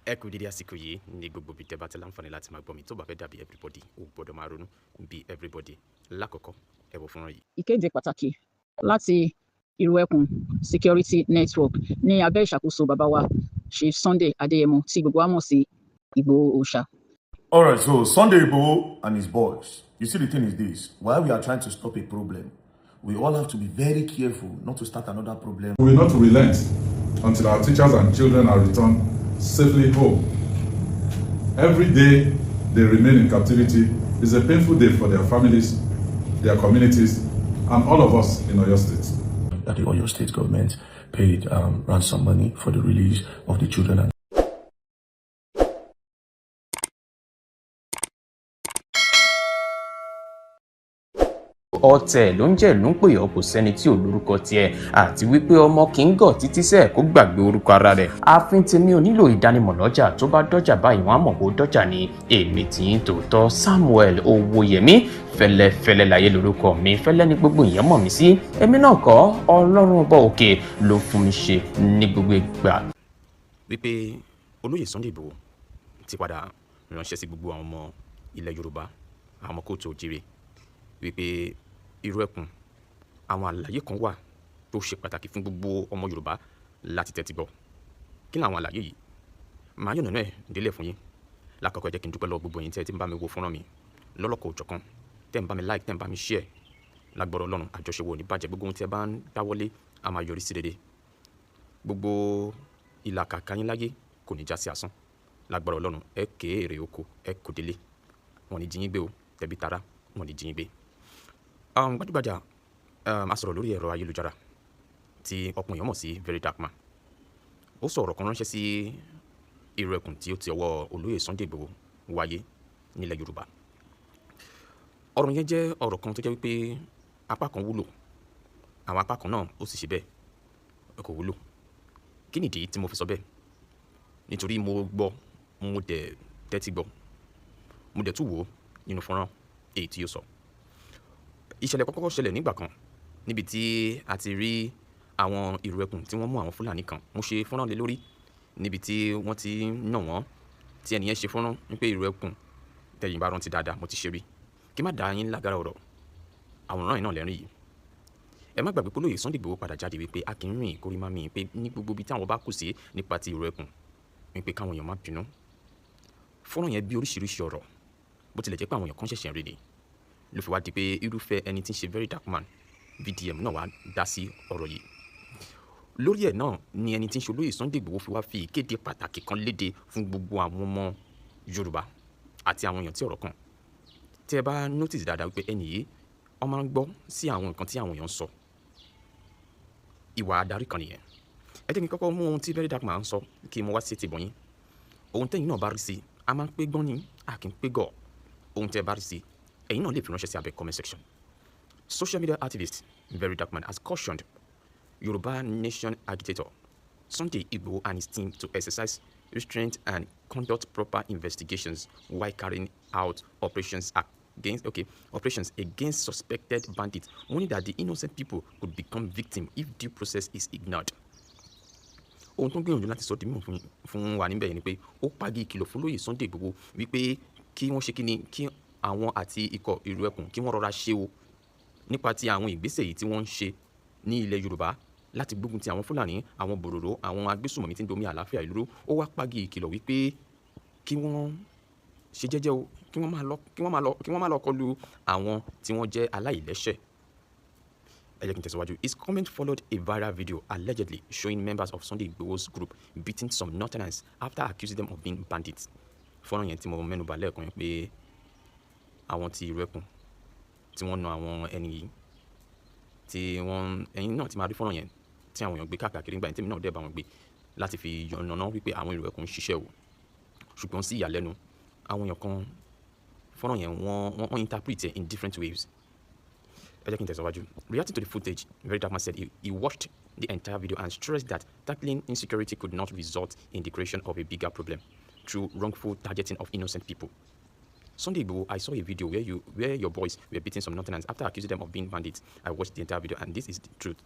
ẹ kú dédé àsìkò yìí ní gbogbo bí tẹ́ bá ti láǹfààní láti máa gbọ́ mi tó bá fẹ́ dàbí everybody ò gbọ́dọ̀ máa ronú bí everybody. Lákọ̀ọ́kọ́ ẹ wò fúnra yìí. Ìkéde pàtàkì láti ìrù ẹkùn Security Network ní abẹ́ ìṣàkóso bàbá wa Chief Sunday Adéyẹmọ tí gbogbo wa mọ̀ sí Igboho Òòṣà. All right, so Sunday Igboho and his boys. You see, the thing is this: while we are trying to stop a problem, we all have to be very careful not to start another problem. We will not relent until our teachers and children are returned safely home. Every day they remain in captivity is a painful day for their families, their communities, and all of us in Oyo State. That the Oyo State government paid ransom money for the release of the children and ọ̀tẹ̀ ló ń jẹ́ ló ń pè ọ́ kò sẹ́ni tí ò lórúkọ tiẹ̀ àti wípé ọmọ kì í gọ̀ títí sẹ́ẹ̀ kó gbàgbé orúkọ ara rẹ̀. ààfin tèmi ò nílò ìdánimọ̀ lọ́jà tó bá dọ́jà báyìí wọ́n á mọ̀ kó dọ́jà ni. èmi tí ń tòótọ́ Samuel Owóyẹmí fẹ́lẹ́fẹ́lẹ́ láyé lórúkọ mi, fẹ́lẹ́ ní gbogbo ìyẹn mọ̀ mí sí. èmi náà kọ́, Ọlọ́run ọba òkè ló fún mi ṣe ní gbogbo ìgbà. wípé olóyè Sunday Igboho ti padà ránṣẹ́ sí gbogbo àwọn ọmọ ilẹ̀ Yorùbá, àwọn ọmọ kóòtù òjìrè, wípé irú ẹkùn àwọn àlàyé kan wà tó ṣe pàtàkì fún gbogbo ọmọ Yorùbá láti tẹ́tí gbọ́. kí ni àwọn àlàyé yìí? màá yànnà náà délẹ̀ fún yín. lákọ̀ọ́kọ́ jẹ́ kí n dúpẹ́ lọ́wọ́ gbogbo yín tẹ́ ẹ ti ń bá mi wo fọ́nrán mi lọ́lọ́kọ̀ òjọ̀kan, tẹ́ ń bá mi like, tẹ́ ń bá mi share. lágbọ́rọ̀ Ọlọ́run àjọṣe wo ní bàjẹ́, gbogbo ohun tí ẹ bá ń dáwọ́lé a máa yọrí sí rere. gbogbo ìlàkàkà yín láyé kò ní já sí asán. lágbọ́rọ̀ Ọlọ́run ẹ ké èrè oko ẹ kò délé, wọn ní jí yín gbé o, tẹ̀bí tará wọn ní jí yín gbé. gbajúgbajà a sọ̀rọ̀ lórí ẹ̀rọ ayélujára tí ọkùnrin èèyàn mọ̀ sí Very Dark Man. ó sọ ọ̀rọ̀ kan ránṣẹ́ sí irú ẹkùn tí ó ti ọwọ́ olóyè Sunday Igboho wáyé nílẹ̀ Yorùbá. ọ̀rọ̀ yẹn jẹ́ ọ̀rọ̀ kan tó jẹ́ wípé apá kan wúlò, àwọn apá kan náà ó sì ṣe bẹ́ẹ̀ kò wúlò. kí nìdí tí mo fi sọ bẹ́ẹ̀? nítorí mo gbọ́, mo dẹ̀ tẹ́tí gbọ́, mo dẹ̀ tún wò ó nínú fọ́nrán èyí tí ó sọ. ìṣẹ̀lẹ̀ kọ́kọ́ ṣẹlẹ̀ nígbà kan níbi tí a ti rí àwọn ìrù ẹkùn tí wọ́n mú àwọn Fúlàní kan. mo ṣe fọ́nrán lé lórí níbi tí wọ́n ti nà wọ́n, tí ẹnìyẹn ṣe fọ́nrán wípé ìrù ẹkùn tẹ̀yìn bá rántí dáadáa, mo ti ṣe rí. kí má dá yín lágara ọ̀rọ̀, àwòrán yìí náà lẹ́rìn yìí. ẹ má gbàgbé pé olóyè Sunday Igboho padà jáde wípé a kì í rìn kórí má mi, pé ní gbogbo ibi tí àwọn bá kù sí nípa ti ìrù ẹkùn, wípé káwọn èèyàn má bínú. fọ́nrán yẹn bí oríṣiríṣi ọ̀rọ̀, bó tilẹ̀ jẹ́ pé àwọn èèyàn kan ṣẹ̀ṣẹ̀ rí ni, ló fi wá di pé irúfẹ́ ẹni tí ń ṣe Very Dark Man VDM náà wá dá sí ọ̀rọ̀ yìí. lórí ẹ̀ náà ni ẹni tí ń ṣe olóyè Sunday Igboho fi wá fi ìkéde pàtàkì kan léde fún gbogbo àwọn ọmọ Yorùbá àti àwọn èèyàn tí ọ̀rọ̀ kàn. tí ẹ bá notice dáadáa wípé ẹni yìí ó máa ń gbọ́ sí àwọn nǹkan tí àwọn èèyàn ń sọ. ìwà adarí kan nìyẹn. ẹ jẹ́ kí n kọ́kọ́ mú ohun tí Very Dark Man ń sọ kí mo wá sí ti bọ̀ yín. ohun tẹ́yìn náà bá rí sí, a máa ń pé gbọ́n ni, a kì í pé gọ̀. ohun tẹ́ bá rí sí, ẹ̀yin náà lè fi ránṣẹ́ sí abẹ́ comment section. Social media activist Very Dark Man has cautioned Yoruba Nation agitator Sunday Igboho and his team to exercise restraint and conduct proper investigations while carrying out operations against suspected bandits, warning that the innocent people could become victims if due process is ignored. ohun tó ń gbìyànjú láti sọ di mímọ̀ fún wa níbẹ̀ yẹn ni pé ó pagi ìkìlọ̀ fún olóyè Sunday Igboho wípé kí wọ́n ṣe kí ni, kí àwọn àti ikọ̀ ìrù ẹkùn kí wọ́n rọra ṣe o nípa ti àwọn ìgbésẹ̀ yìí tí wọ́n ń ṣe ní ilẹ̀ Yorùbá láti gbógun ti àwọn Fúlàní, àwọn bòròró, àwọn agbésùmọ̀mí tí ń domi àlàáfíà ìlú rú. ó wá pagi ìkìlọ̀ wípé kí wọ́n ṣe jẹ́jẹ́ o, kí wọ́n má lọ kọlu àwọn tí wọ́n jẹ́ aláìlẹ́ṣẹ̀. ẹ jẹ́ kí n tẹ̀síwájú. His comment followed a viral video allegedly showing members of Sunday Igboho's group beating some Northerners after accusing them of being bandits. fọ́nrán yẹn tí mo mẹ́nu bà lẹ́ẹ̀kan yẹn pé àwọn tí ìrù ẹkùn tí wọ́n na àwọn ẹni yìí, tí wọ́n, ẹ̀yin náà ti máa rí fọ́nrán yẹn tí àwọn èèyàn gbé káàkiri nígbà yẹn tèmi náà dẹ̀ bá wọn gbé láti fi yànnàná wípé àwọn ìrù ẹkùn ń ṣiṣẹ́ o. ṣùgbọ́n sí ìyàlẹ́nu, àwọn èèyàn kan fọ́nrán yẹn wọ́n interpret it in different ways. ẹ jẹ́ kí n tẹ̀síwájú. Reacting to the footage, Very Dark Man said he watched the entire video and stressed that tackling insecurity could not result in the creation of a bigger problem through wrongful targeting of innocent people. Sunday Igboho, I saw a video where your boys were beating some Northerners after accusing them of being bandits. I watched the entire video and this is the truth.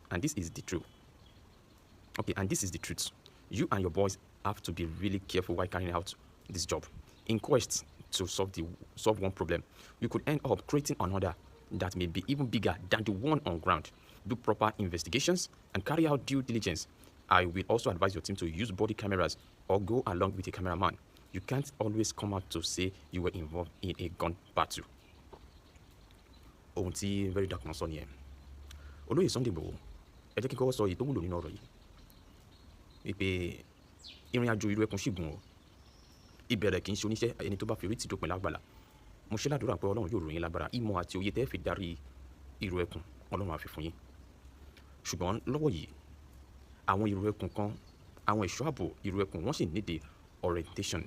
Okay, and this is the truth. You and your boys have to be really careful while carrying out this job. In quest to solve one problem, you could end up creating another that may be even bigger than the one on ground. Do proper investigations and carry out due diligence. I will also advise your team to use body cameras or go along with a cameraman. You can't always come out to say you were involved in a gun battle. Ohun tí very dark man sọ nìyẹn. Olóyè Sunday Igboho, ẹ jẹ́ kí n kọ́kọ́ sọ èyí tó wúlò nínú ọ̀rọ̀ yìí. Wípé ìrìn àjò ìlú ẹkùn ṣìgùn o. Ìbẹ̀rẹ̀ kì í ṣe oníṣẹ́ ẹni tó bá fi orí tì dópin lágbàlá. Mo ṣe ládùúrà pé Ọlọ́run yóò ròyìn lágbára ìmọ̀ àti òye tẹ́ fi darí ìlú ẹkùn Ọlọ́run á fi fún yín. Ṣùgbọ́n lọ́wọ́ yìí, àwọn ìlú ẹkùn kan, àwọn ẹ̀ṣọ́ ààbò ìlú ẹkùn wọ́n sì need orientation.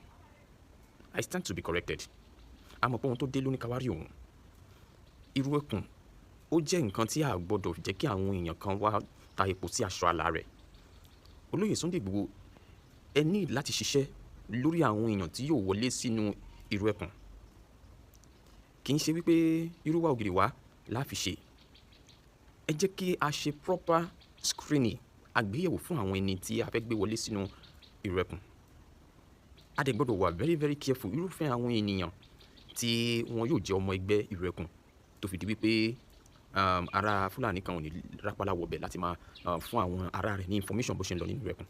I stand to be corrected. Àmọ́ pé ohun tó dé lóní káwárí òun. Ìlú ẹkùn ó jẹ́ nǹkan tí a gbọ́dọ̀ jẹ́ kí àwọn èèyàn kan wá ta epo sí aṣọ àlà rẹ̀. Olóyè Sunday Igboho, ẹ ní láti ṣiṣẹ́ lórí àwọn èèyàn tí yóò wọlé sínú ìlú ẹkùn. Kì í ṣe wípé irú wa ògiri wa la fi ṣe. Ẹ jẹ́ kí a ṣe proper screening, àgbéyẹ̀wò fún àwọn ẹni tí a fẹ́ gbé wọlé sínú ìlú ẹkùn. A dẹ̀ gbọ́dọ̀ wà very very careful irúfẹ́ àwọn ènìyàn tí wọn yóò jẹ́ ọmọ ẹgbẹ́ ìlú ẹkùn tó fi di wípé ara Fúlàní kan ò ní rápálá wọbẹ̀ láti máa fún àwọn ará rẹ̀ ní information bó ṣe ń lọ nínú ìlú ẹkùn.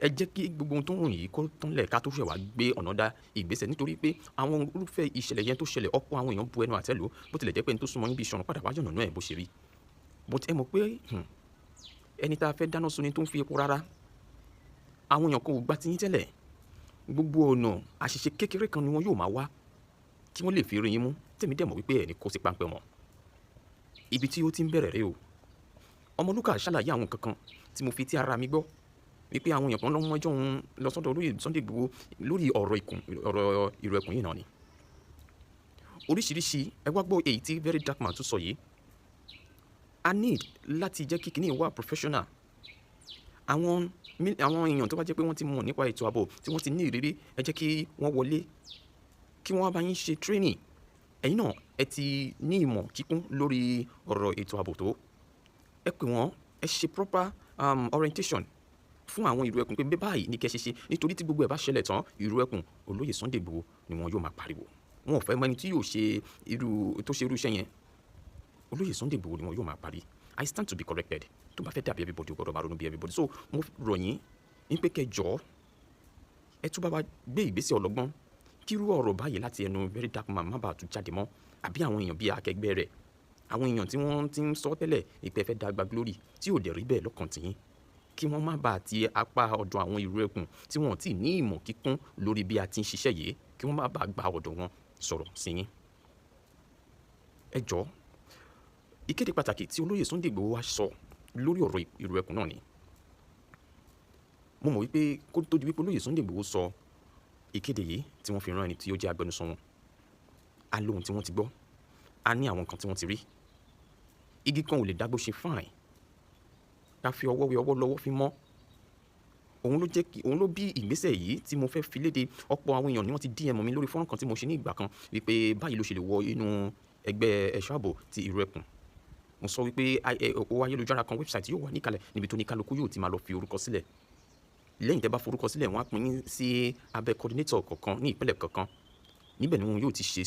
Ẹ jẹ́ kí gbogbo ohun tó ń rùn yìí kó tán lẹ̀ ká tó ṣẹ̀ wá gbé ọ̀nà dá ìgbésẹ̀ nítorí pé àwọn irúfẹ́ ìṣẹ̀lẹ̀ yẹn tó ṣẹlẹ̀ ọ̀pọ̀ àwọn èèyàn bu ẹnu àtẹ́ lù bó tilẹ̀ jẹ́ pé ẹni tó súnmọ́ níbi ìṣọ̀run padà wájú ọ̀nà náà ẹ̀ bó ṣe rí. But ẹ mọ̀ pé ẹni tá a fẹ́ dáná sun ni tó ń fi epo rárá. Àwọn èèyàn kò gbà tiyín tẹ́lẹ̀. Gbogbo ọ̀nà àṣìṣe kékeré kan ni wọn yóò máa wá kí wọ́n lè fi rí yín mú tèmi dẹ̀ mọ̀ wípé ẹni kó sí páńpẹ́ wọn. Ibi tí ó ti ń bẹ̀rẹ̀ rèé o. Ọmọlúkà ṣàlàyé àwọn kankan tí mo fi tí ara mi gbọ́ wípé àwọn èèyàn kan lọ́mọ ẹjọ́ òun lọ sọ́dọ̀ Olóyè Sunday Igboho lórí ọ̀rọ̀ ìlú ẹkùn yìí náà ni. Oríṣiríṣi ẹ wá gbọ́ èyí tí very dark man tún sọ yìí. A need láti jẹ́ kí kìíní wà professional. Àwọn èèyàn tó bá jẹ́ pé wọ́n ti mọ̀ nípa ètò ààbò tí wọ́n ti ní ìrírí ẹ jẹ́ kí wọ́n wọlé kí wọ́n bá yín ṣe training. Ẹ̀yin náà ẹ ti ní ìmọ̀ kíkún lórí ọ̀rọ̀ ètò ààbò tó. Ẹ pè wọ́n ẹ ṣe proper orientation fún àwọn ìlú ẹkùn pé bẹ́ẹ̀ báyìí ní kẹ́ ṣe ṣe nítorí tí gbogbo ẹ̀ bá ṣẹlẹ̀ tán ìlú ẹkùn Olóyè Sunday Igboho ni wọn yóò máa pariwo. Wọn ò fẹ́ mọ ẹni tí yóò ṣe irú iṣẹ́ yẹn. Olóyè Sunday Igboho ni wọn yóò máa parí. I stand to be corrected. Tó bá fẹ́ dàbí everybody, o gbọ́dọ̀ máa ronú bí everybody. So mo rọ̀ yín ní pé kẹ́ jọ̀ọ́ ẹ tún bá wa gbé ìgbésẹ̀ ọlọ́gbọ́n kí irú ọ̀rọ̀ báyìí láti ẹnu very dark man má bàa tún jáde mọ́ àbí àwọn èèyàn bíi akẹgbẹ́ rẹ̀ àwọn èèyàn tí wọ́n ti ń sọ tẹ́lẹ̀ ìpè fẹ́ dàgbà glory tí ò dẹ̀ rí bẹ́ẹ̀ lọ́kàn tìyín kí wọ́n má bàa ti apá ọ̀dọ̀ àwọn ìlú ẹkùn tí wọ́n ti ní ìmọ̀ kíkún lórí bí a ti ń ṣiṣẹ́ yìí kí wọ́n má bàa gba ọ̀dọ̀ wọn sọ̀rọ̀ sí yín. Ẹ jọ̀ọ́ ìkéde pàtàkì tí Olóyè Sunday Igboho wá sọ lórí ọ̀rọ̀ ìlú ẹkùn náà ni. Mo mọ̀ wípé kó tó di wípé Olóyè Sunday Igboho sọ ìkéde yìí tí wọ́n fi rán ẹni tí ó jẹ́ agbẹnusọ wọn. A lóhun tí wọ́n ti gbọ́. A ní àwọn kan tí wọ́n ti rí. Igi kan ò lè dágbó ṣe fine. Ká fi ọwọ́ wé ọwọ́ lọ́wọ́ fi mọ́. Òun ló bí ìgbésẹ̀ yìí tí mo fẹ́ fi léde. Ọ̀pọ̀ àwọn èèyàn ni wọ́n ti DM mi lórí fọ́nrán kan tí mo ṣe ní ìgbà kan wípé báyìí ló ṣe lè wọ inú ẹgbẹ́ ẹ̀ṣọ́ ààbò ti ìlú ẹkùn. Mo sọ wípé òpó ayélujára kan website yóò wà níkàlẹ̀ níbi tó ní kálukú yóò ti máa lọ fi orúkọ sílẹ̀. Lẹ́yìn tẹ́ bá forúkọ sílẹ̀ wọ́n á pín sí abẹ́ coordinator kọ̀ọ̀kan ní ìpínlẹ̀ kọ̀ọ̀kan. Níbẹ̀ ni wọn yóò ti ṣe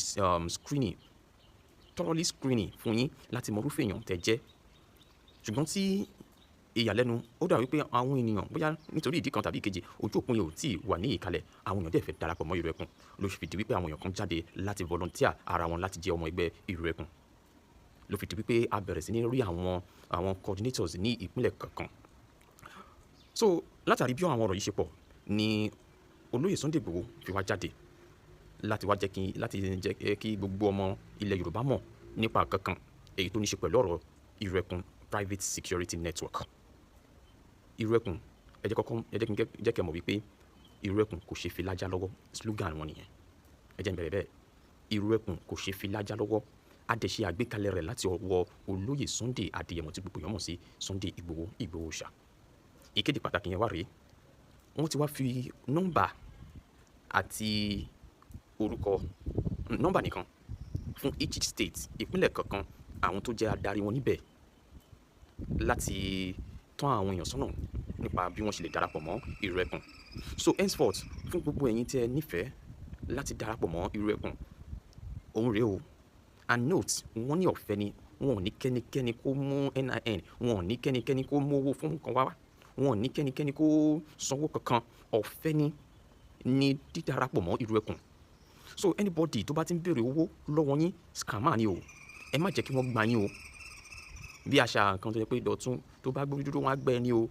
screening, thoroughly screening fún yín láti mọ irúfẹ́ èèyàn tẹ́ jẹ́. Ṣùgbọ́n tí ìyàlẹ́nu ó dà wípé àwọn ènìyàn bóyá nítorí ìdí kan tàbí ìkejì ojú òpin yóò tí wà ní ìkàlẹ̀ àwọn èèyàn dẹ̀ fẹ́ darapọ̀ mọ́ ìlú ẹkùn ló fi di wípé àwọn èèyàn kan jáde láti volunteer ara wọn láti jẹ́ ọmọ ẹgbẹ́ ìlú ẹkùn. Ló fi di wípé a bẹ̀rẹ̀ sí ní rí àwọn coordinators ní ìpínlẹ̀ kọ̀ọ̀kan. So látàrí bí àwọn ọ̀rọ̀ yìí ṣe pọ̀ ni Olóyè Sunday Igboho fi wá jáde láti jẹ́ kí gbogbo ọmọ ilẹ̀ Yorùbá mọ̀ nípa kankan èyí tó ní ṣe pẹ̀lú ọ̀rọ̀ ìlú ẹkùn private security network. Ìlú ẹkùn ẹ jẹ́ kẹ́ mọ̀ wípé ìlú ẹkùn kò ṣe fi lájà lọ́wọ́ slogan wọn nìyẹn. Ẹ jẹ́ n bẹ̀rẹ̀ bẹ́ẹ̀ ìlú ẹkùn kò ṣe fi lájà lọ́wọ́ a dẹ̀ ṣe àgbékalẹ̀ rẹ̀ láti ọwọ́ Olóyè Sunday Adéyẹmọ tí gbogbo èèyàn mọ̀ sí Sunday Igboho ṣá. Ìkéde pàtàkì yẹn wá rèé wọ́n ti wá fi nọ́mbà àti orúkọ nọ́mbà nìkan fún each state ìpínlẹ̀ kọ̀ọ̀kan àwọn tó jẹ́ adarí wọn níbẹ̀ láti tán àwọn èèyàn sọ́nà nípa bí wọ́n ṣe lè darapọ̀ mọ́ ìrù ẹkùn. So henceforth fún gbogbo ẹ̀yin tí ẹ nífẹ̀ẹ́ láti darapọ̀ mọ́ ìrù ẹkùn òun rèé o, and note wọ́n ní ọ̀fẹ́ ni, wọn ò ní kẹ́nikẹ́ni kó mú NIN, wọn ò ní kẹ́nikẹ́ni kó mú owó fún nǹkan wá, wọn ò ní kẹ́nikẹ́ni kó sanwó kankan, ọ̀fẹ́ ni dídarapọ̀ mọ́ ìrù ẹkùn. So anybody tó bá ti ń béèrè owó lọ́wọ́ yín scammer ni o, ẹ má jẹ́ kí wọ́n gba yín o. Bí àṣà nǹkan tó yẹ pé Dọ̀tun tó bá gbórí dúró wọn á gbẹ́ ẹ ní o,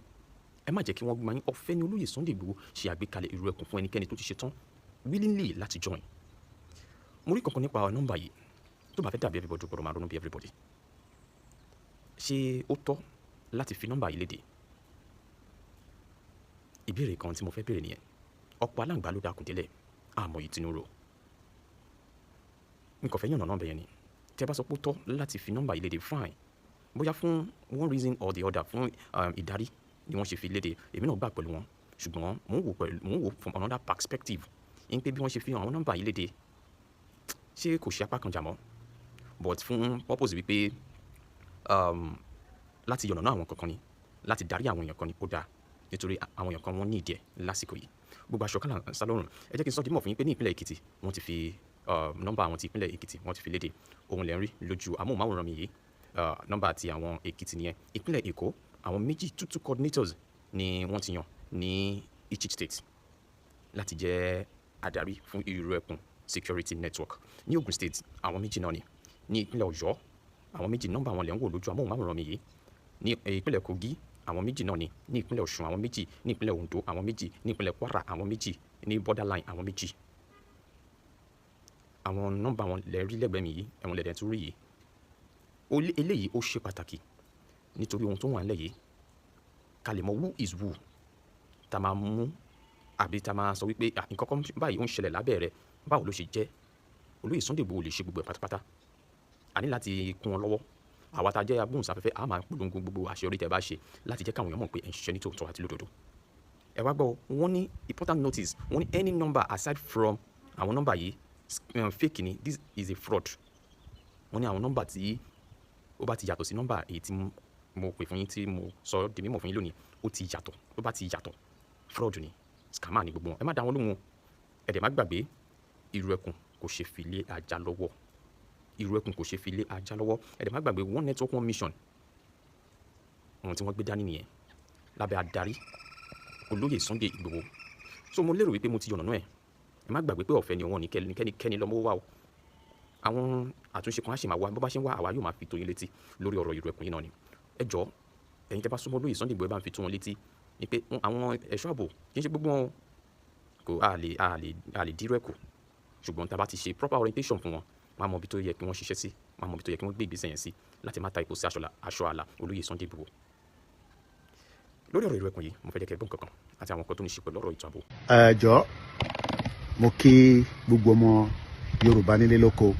ẹ má jẹ́ kí wọ́n gba yín. Ọ̀fẹ́ ni olóyè Sunday Igboho ṣe àgbékalẹ̀ ìrù ẹkùn fún ẹnikẹ́ni tó ti ṣe tán willingly láti join. Mo rí kankan nípa nọ́mbà yìí tó bá fẹ́ dàbí everybody gbọ́dọ̀ máa ronú bí everybody. Ṣé ó tọ́ láti fi nọ́mbà yìí léde? Ìbéèrè kan tí mo fẹ́ béèrè nìyẹn. Ọ̀pọ̀ aláǹgbá ló dákun délẹ̀ àmọ́ yìí tinú ro. Nǹkan fẹ́ yànnà nọ́mbà yẹn ni. Tẹ́ bá sọ pé ó tọ́ láti fi nọ́mbà yìí léde fine. Bóyá fún one reason or the other fún ìdarí ni wọ́n ṣe fi léde, èmi náà gbà pẹ̀lú wọn. Ṣùgbọ́n mò ń wò from another perspective ń pé bí wọ́n ṣe fi àwọn nọ́mbà yìí léde ṣé kò ṣe apá kan jà mọ́, but fún purpose wípé láti yànnà àwọn kankan ni, láti darí àwọn èèyàn kan ni ó dáa, nítorí àwọn èèyàn kan wọ́n ní ìdí ẹ̀ lásìkò yìí. Gbogbo aṣọ kálá sálọ́rùn. Ẹ jẹ́ kí n sọ dímọ̀ fún yín pé ní ìpínlẹ̀ Èkìtì wọ́n ti fi nọ́mbà àwọn ti ìpínlẹ̀ Èkìtì wọ́n ti fi léde. Òun lẹ̀ ń rí lójú amóhùnmáwòrán mi yìí, nọ́mbà ti àwọn Èkìtì nìyẹn. Ìpínlẹ̀ Èkó àwọn méjì two coordinators ni wọ́n ti yàn ní each state láti jẹ́ adarí fún ìrù ẹkùn security network. Ní Ogun State àwọn méjì náà ni. Ní ìpínlẹ̀ Ọ̀yọ́ àwọn méjì, nọ́mbà àwọn lẹ̀ ń wò lójú amóhùnmáwòrán mi yìí. Ní ìpínlẹ̀ Kogi àwọn méjì náà ni. Ní ìpínlẹ̀ Ọ̀ṣun àwọn méjì, ní ìpínlẹ̀ Ondo àwọn méjì, ní ìpínlẹ̀ Kwara àwọn méjì, ní borderline àwọn méjì. Àwọn nọ́mbà wọn lẹ̀ rí lẹ́gbẹ̀ẹ́ mi yìí, ẹ̀wọ̀n lẹ̀dẹ̀ tún rí yìí. Eléyìí ó ṣe pàtàkì nítorí ohun tó wà nílẹ̀ yìí ká lè mọ who is who, tá máa mú àbí tá máa sọ wípé nǹkan kan báyìí ó ń ṣẹlẹ̀ lábẹ́ rẹ̀, báwo ló ṣe jẹ́. Olóyè Sunday Igboho lè ṣe gbogbo ẹ̀ pátápátá. A ní láti kún wọn lọ́wọ́. Àwa tá jẹ́ agbóhùnsáfẹ́fẹ́ a máa polongo gbogbo àṣeyọrí tẹ́ bá ṣe láti jẹ́ káwọn èèyàn mọ̀ pé ẹ̀ ń ṣiṣẹ́ ní tòótọ́ àti lódodo. Ẹ wá gbọ́, wọ́n ní important notice, wọ́n ní any number aside from àwọn nọ́mbà yìí fake ni, this is a fraud. Wọ́n ní àwọn nọ́mbà tí ó bá ti yàtọ̀ sí nọ́mbà èyí tí mo pè fún yín, tí mo sọ di mímọ̀ fún yín lónìí, ó ti yàtọ̀. Tó bá ti yàtọ̀ fraud ni, scammer ni gbogbo wọn. Ẹ má dá wọn lóhùn. Ẹ dẹ̀ má gbàgbé ìrù ẹkùn kò ṣe fi lé ajá lọ́wọ́. Ìrù ẹkùn kò ṣe fi lé ajá lọ́wọ́. Ẹ dẹ̀ má gbàgbé one network one mission. Ohun tí wọ́n gbé dání nìyẹn lábẹ́ adarí olóyè Sunday Igboho. So mo lérò wípé mo ti yànnà náà ẹ̀. Ẹ má gbàgbé pé ọ̀fẹ́ ni wọ́n ní kẹ́ni lọ́mọ wá o. Àwọn àtúnṣe kan á ṣe máa wá, bó bá ṣe ń wá àwa yóò máa fi tó yín létí lórí ọ̀rọ̀ ìrù ẹkùn yìí náà ni. Ẹ jọ̀ọ́ ẹ̀yin tẹ́ bá súnmọ́ olóyè Sunday Igboho ẹ bá ń fi tó wọn létí ni pé àwọn ẹ̀ṣọ́ ààbò kì í ṣe gbogbo wọn kò a lè dírú ẹ̀kọ́, ṣùgbọ́n tá a bá ti ṣe proper orientation fún wọn, wọ́n á mọ ibi tó yẹ kí wọ́n ṣiṣẹ́ sí, wọ́n á mọ ibi tó yẹ kí wọ́n gbé ìgbésẹ̀ yẹn sí láti má ta ipò sí aṣọ àlà olóyè Sunday Igboho. Lórí ọ̀rọ̀ ìrù ẹkùn yìí mo fẹ́ jẹ́ kẹ́ gbọ́n kankan àti àwọn nǹkan tó ní ṣe pẹ̀lú ọ̀rọ̀ ètò ààbò. Ẹ jọ̀ọ́ mo kí gbogbo ọmọ Yorùbá nílé lóko.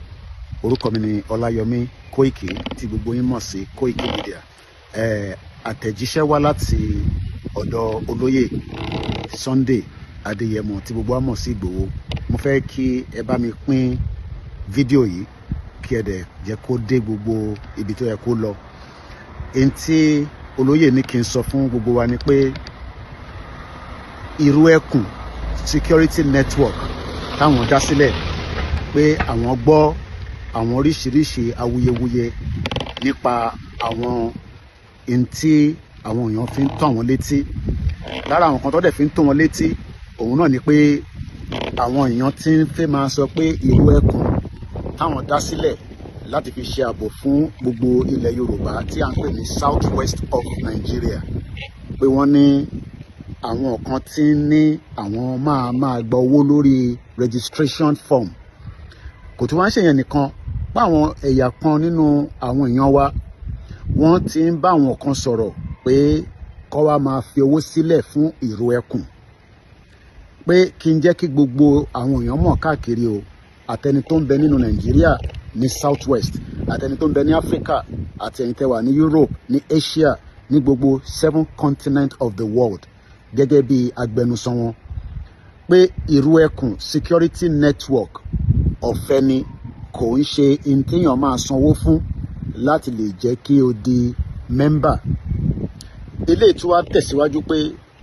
Orúkọ mi ni Ọláyọmí Kóìkì tí gbogbo yín mọ̀ sí Kóìkì Media. Àtẹ̀jíṣẹ́ wá láti ọ̀dọ̀ olóyè Sunday Adéyẹmọ tí gbogbo wa mọ̀ sí Ìgbòho. Mo fẹ́ kí ẹ bá mi pín fídíò yìí kí ẹ dẹ̀ jẹ́ kó dé gbogbo ibi tó yẹ kó lọ. Èyí tí olóyè ní kí n sọ fún gbogbo wa ni pé ìrù ẹkùn security network táwọn dá sílẹ̀ pé àwọn gbọ́ àwọn oríṣiríṣi awuyewuye nípa àwọn tí àwọn èèyàn fi ń tó àwọn létí. Lára àwọn kan tó dẹ̀ fi ń tó wọn létí òun náà ni pé àwọn èèyàn ti ń fẹ́ máa sọ pé ìrù ẹkùn táwọn dá sílẹ̀ láti fi ṣe ààbò fún gbogbo ilẹ̀ Yorùbá tí à ń pè ní South West of Nigeria, pé wọ́n ní àwọn kan tí ń ní àwọn máa gba owó lórí registration form. Kò tí wọ́n ń ṣèyẹn nìkan, pé àwọn ẹ̀yà kan nínú àwọn èèyàn wa wọ́n ti ń bá àwọn kan sọ̀rọ̀ pé kó wá máa fi owó sílẹ̀ fún ìrù ẹkùn, pé kí n jẹ́ kí gbogbo àwọn èèyàn mọ̀ káàkiri o, àtẹni tó ń bẹ nínú Nàìjíríà ní South West, àtẹni tó ń bẹ ní Africa, àtẹni tẹ́ wà ní Europe, ní Asia, ní gbogbo 7 continents of the world, gẹ́gẹ́ bí agbẹnusọ wọn, pé ìrù ẹkùn security network ọ̀fẹ́ ni, kò ń ṣe téèyàn máa sanwó fún láti lè jẹ́ kí o di mẹ́mbà. eléyìí tí wàá tẹ̀síwájú pé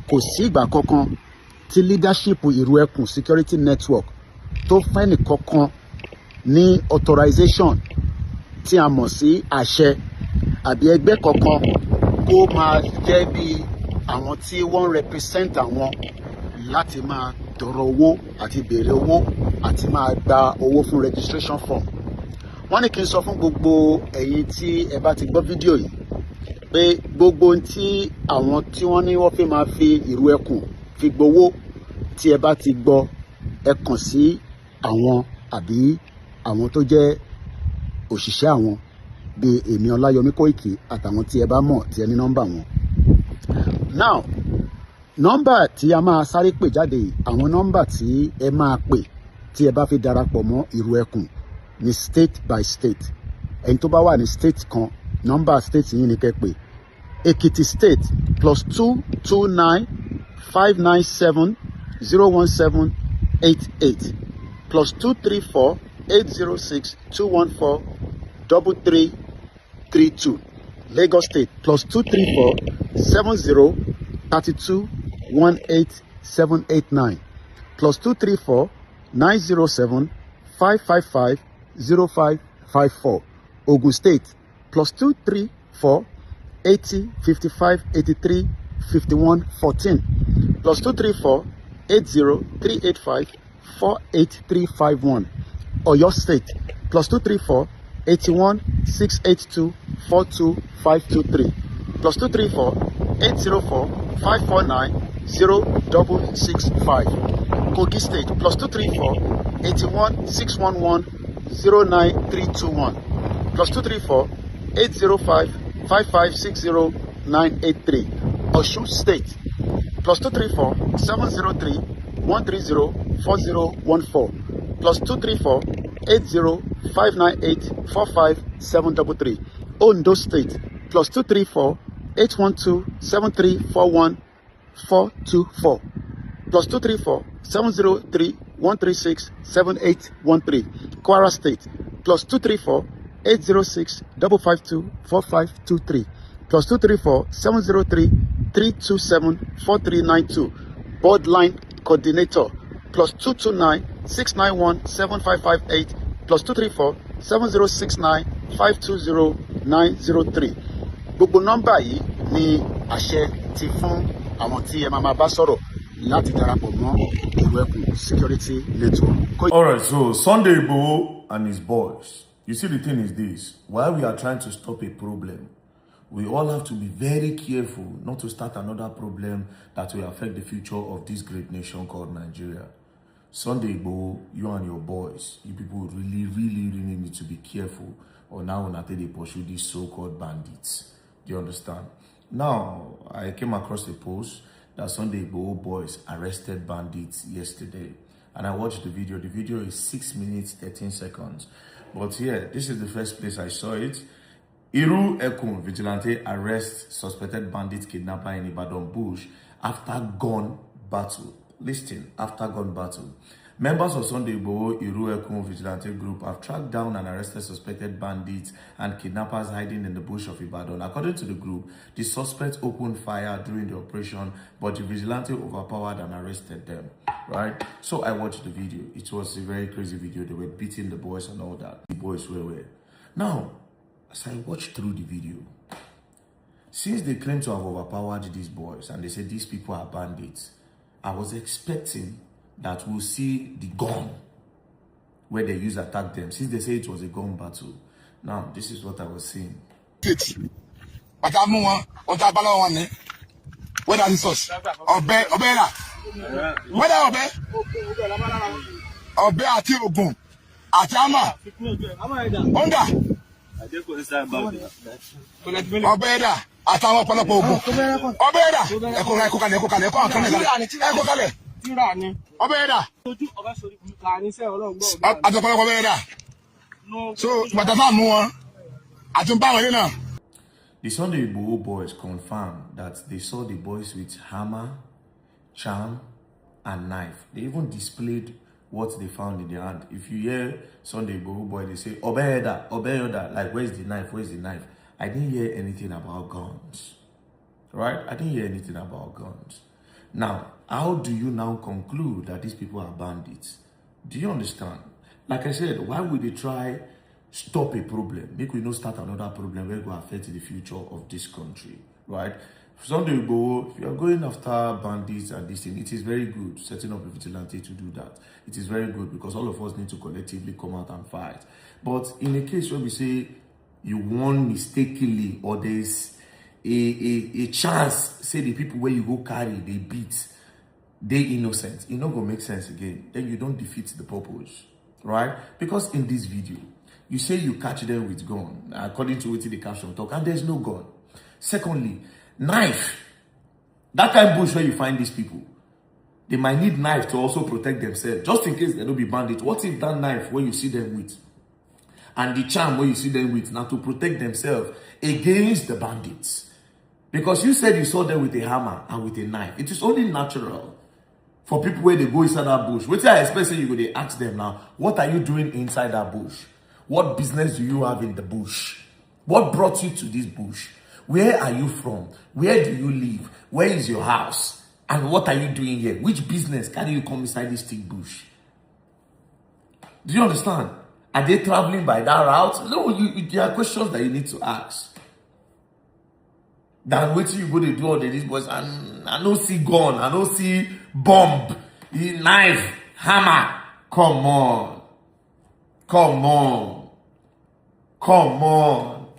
kò sí ìgbà kankan tí leadership ìrù ẹkùn security network tó fẹ́ nìkankan ní authorization tí a mọ̀ sí àṣẹ àbí ẹgbẹ́ kankan kó máa jẹ́ bí àwọn tí wọ́n represent àwọn láti máa tọrọ owó àti béèrè owó àti máa gba owó fún registration form. Wọ́n ní kí n sọ fún gbogbo ẹ̀yin tí ẹ bá ti gbọ́ fídíò yìí pé gbogbo ohun tí àwọn tí wọ́n ní wọ́n fi máa fi ìrù ẹkùn fi gbowó tí ẹ bá ti gbọ́ ẹ kàn sí àwọn àbí àwọn tó jẹ́ òṣìṣẹ́ àwọn bíi èmi Ọláyọmí Kóìkì àtàwọn tí ẹ bá mọ̀ tí ẹ ní nọ́mbà wọn. Now nọ́mbà tí a máa sáré pè jáde àwọn nọ́mbà tí ẹ máa pè tí ẹ bá fi darapọ̀ mọ́ ìrù ẹkùn ní state by state. Ẹni tó bá wà ní state kan nọ́mbà state yìí ni kẹ́ pè. Ekiti state +229 597 01788 +234 806 214 3332. Lagos state +234 70 32 18 789 +234 907 555 0554. Ogun state +234 80 55 83 51 14 +234 80 385 48351. Oyo state +234 81 682 42523 +234 804 549 0665. Kogi state +234 81 611 09321 +234 805 5560 983. Osun state +234 703 130 4014 +234 80 598 45733. Ondo state +234 812 7341 424 +234 703 136 7813. Kwara state +234 806 552 4523 +234 703 327 4392. Borderline coordinator +229 691 7558 +234 7069 520 903. Gbogbo nọ́mbà yìí ni àṣẹ ti fún àwọn tí ẹ máa bá sọ̀rọ̀ láti darapọ̀ mọ́ ìrù ẹkùn security network. All right, so Sunday Igboho and his boys. You see, the thing is this: while we are trying to stop a problem, we all have to be very careful not to start another problem that will affect the future of this great nation called Nigeria. Sunday Igboho, you and your boys, you people really need to be careful on how they pursue these so-called bandits. Do you understand? Now, I came across a post that Sunday Igboho boys arrested bandits yesterday, and I watched the video. The video is 6 minutes 13 seconds. But here, this is the first place I saw it. Iru Ekun vigilante arrests suspected bandit kidnapper in Ibadan bush after gun battle. Listen, after gun battle. Members of Sunday Igboho Iru Ekun vigilante group have tracked down and arrested suspected bandits and kidnappers hiding in the bush of Ibadan. According to the group, the suspects opened fire during the operation, but the vigilante overpowered and arrested them. Right? So I watched the video. It was a very crazy video. They were beating the boys and all that. The boys were. Now, as I watched through the video, since they claim to have overpowered these boys and they said these people are bandits, I was expecting that we'll see the gun where they used to attack them, since they say it was a gun battle. Now, this is what I was seeing. Àtàwọn ọ̀pọ̀lọpọ̀ ogun ọbẹ̀ ẹ̀dà ẹ̀kọ́ kalẹ̀ ọbẹ̀ ẹ̀dà àtọ̀pọ̀lọpọ̀ ọbẹ̀ ẹ̀dà so bàtàfà mú wọn àtúnbá wọn nínà. The Sunday Igboho boys confirmed that they saw the boys with hammer, charm, and knife. They even displayed what they found in their hand. If you hear Sunday Igboho boy, they say Obeyeda, like where's the knife? I didn't hear anything about guns. right? I didn't hear anything about guns. Now, how do you now conclude that these people are bandits? Do you understand? Like I said, why would they try stop a problem? Make we not start another problem where will affect the future of this country, right? Sunday Igboho, if you are going after bandits and this thing, it is very good setting up a vigilante to do that. It is very good because all of us need to collectively come out and fight. But in a case where we say you won mistakenly or there's a chance, say the people where you go carry, they beat, they innocent, it not gonna make sense again. Then you don't defeat the purpose, right? Because in this video, you say you catch them with gun, according to what the caption talk, and there's no gun. Secondly, knife. That kind of bush where you find these people, they might need knife to also protect themselves, just in case they don't be bandits. What if that knife where you see them with, and the charm where you see them with, now to protect themselves against the bandits? Because you said you saw them with a hammer and with a knife. It is only natural for people where they go inside that bush. What I expect you go, they ask them now, what are you doing inside that bush? What business do you have in the bush? What brought you to this bush? Where are you from? Where do you live? Where is your house? And what are you doing here? Which business can you come inside this thick bush? Do you understand? Are they traveling by that route? No, there are questions that you need to ask. Then wait till you go to do all these boys. And I don't see gun. I don't see bomb, knife, hammer. Come on. Come on. Come on.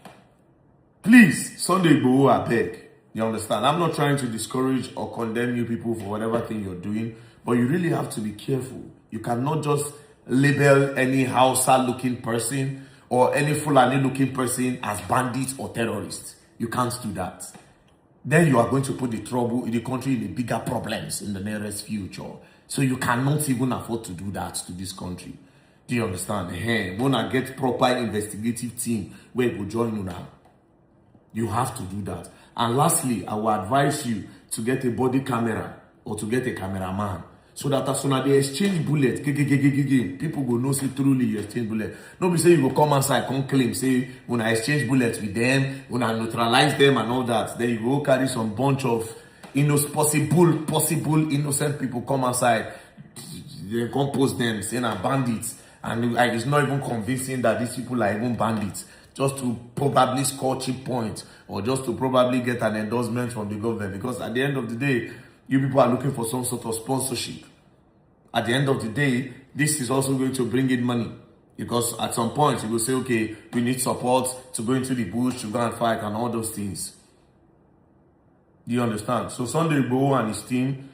Please, Sunday Igboho, I beg. You understand? I'm not trying to discourage or condemn you people for whatever thing you're doing, but you really have to be careful. You cannot just label any Hausa-looking person or any Fulani-looking person as bandits or terrorists. You can't do that. Then you are going to put the trouble in the country in the bigger problems in the nearest future. So you cannot even afford to do that to this country. Do you understand? Hey, wanna get proper investigative team where you go join you now. You have to do that. And lastly, I will advise you to get a body camera or to get a cameraman, so that as soon as they exchange bullets, people go know say truly you exchange bullets. Nobody say you go come outside, come claim, say when I exchange bullets with them, when I neutralize them and all that, then you go carry some bunch of possible innocent people come outside, they come post them saying are bandits, and it's not even convincing that these people are even bandits, just to probably score cheap points or just to probably get an endorsement from the government. Because at the end of the day, you people are looking for some sort of sponsorship. At the end of the day, this is also going to bring in money. Because at some point, you will say, okay, we need support to go into the bush, to go and fight and all those things. Do you understand? So Sunday Igboho and his team,